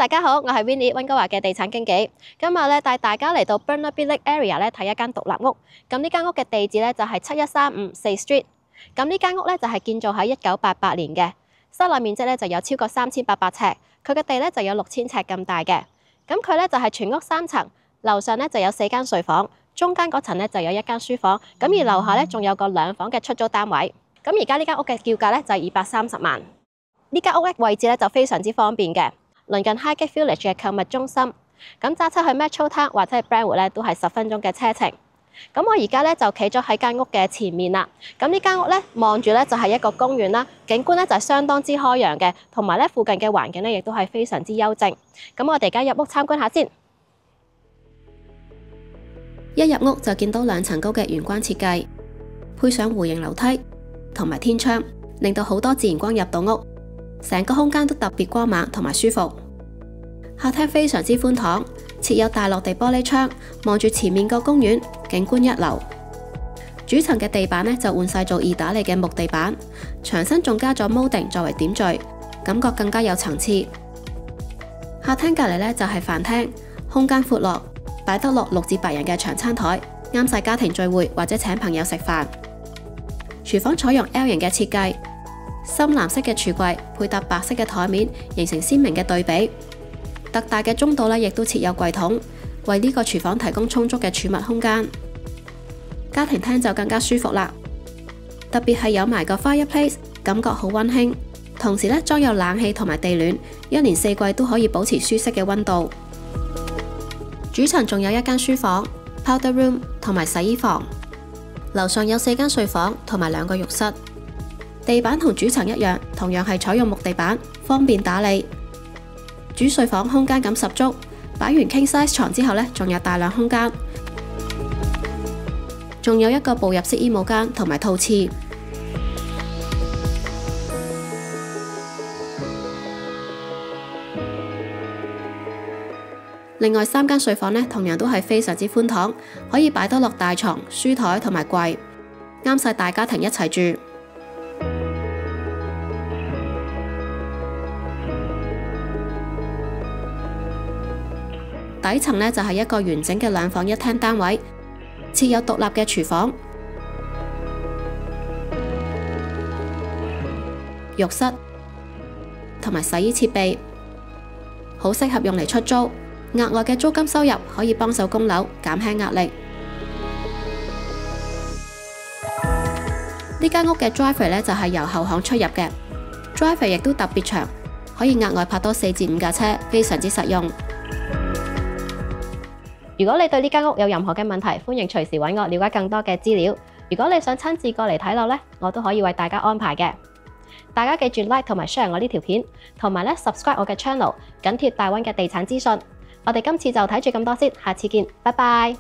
大家好，我係 Winnie 溫哥華嘅地產經紀。今日咧帶大家嚟到 Burnaby Lake Area 咧睇一間獨立屋。咁呢間屋嘅地址咧就係7135 4th Street。咁呢間屋咧就係建造喺1988年嘅，室內面積咧就有超過3800尺，佢嘅地咧就有6000尺咁大嘅。咁佢咧就係全屋3層，樓上咧就有4間睡房，中間嗰層咧就有1間書房，咁而樓下咧仲有個2房嘅出租單位。咁而家呢間屋嘅叫價咧就係230萬。呢間屋嘅位置咧就非常之方便嘅。鄰近 Highgate Village 嘅購物中心，咁揸車去 Metro Town 或者係 Brentwood 咧都係10分鐘嘅車程。咁我而家咧就企咗喺間屋嘅前面啦。咁呢間屋咧望住咧就係一個公園啦，景觀咧就係相當之開揚嘅，同埋咧附近嘅環境咧亦都係非常之優靜。咁我哋而家入屋參觀下先。一入屋就見到2層高嘅玄關設計，配上弧形樓梯同埋天窗，令到好多自然光入到屋。成個空間都特別光猛同埋舒服，客廳非常之寬敞，設有大落地玻璃窗，望住前面個公園，景觀一流。主層嘅地板呢就換晒做易打理嘅木地板，牆身仲加咗 molding 作為點綴，感覺更加有層次。客廳隔籬呢就係飯廳，空間闊落，擺得落6至8人嘅長餐台，啱晒家庭聚會或者請朋友食飯。廚房採用 L 型嘅設計。深藍色嘅櫥櫃配搭白色嘅台面，形成鮮明嘅對比。特大嘅中島呢亦都設有櫃桶，為呢個廚房提供充足嘅儲物空間。家庭廳就更加舒服啦，特別係有埋個 fireplace， 感覺好溫馨。同時呢，裝有冷氣同埋地暖，一年4季都可以保持舒適嘅溫度。主層仲有1間書房、powder room 同埋洗衣房，樓上有4間睡房同埋2個浴室。地板同主層一樣，同樣係採用木地板，方便打理。主睡房空間感十足，擺完 king size 床之後呢，仲有大量空間，仲有一個步入式衣帽間同埋套廁。另外3間睡房呢，同樣都係非常之寬敞，可以擺得落大床、書台同埋櫃，啱晒大家庭一齊住。底層呢就係一個完整嘅2房1廳單位，設有獨立嘅廚房、浴室同埋洗衣設備，好適合用嚟出租。額外嘅租金收入可以幫手供樓，減輕壓力。呢間屋嘅 driveway 呢就係由後巷出入嘅 ，driveway 亦都特別長，可以額外泊多4至5架車，非常之實用。如果你對呢間屋有任何嘅問題，歡迎隨時揾我了解更多嘅資料。如果你想親自過嚟睇樓呢，我都可以為大家安排嘅。大家記住 like 同埋 share 我呢條片，同埋subscribe 我嘅 channel， 緊貼大溫嘅地產資訊。我哋今次就睇住咁多先，下次見，拜拜。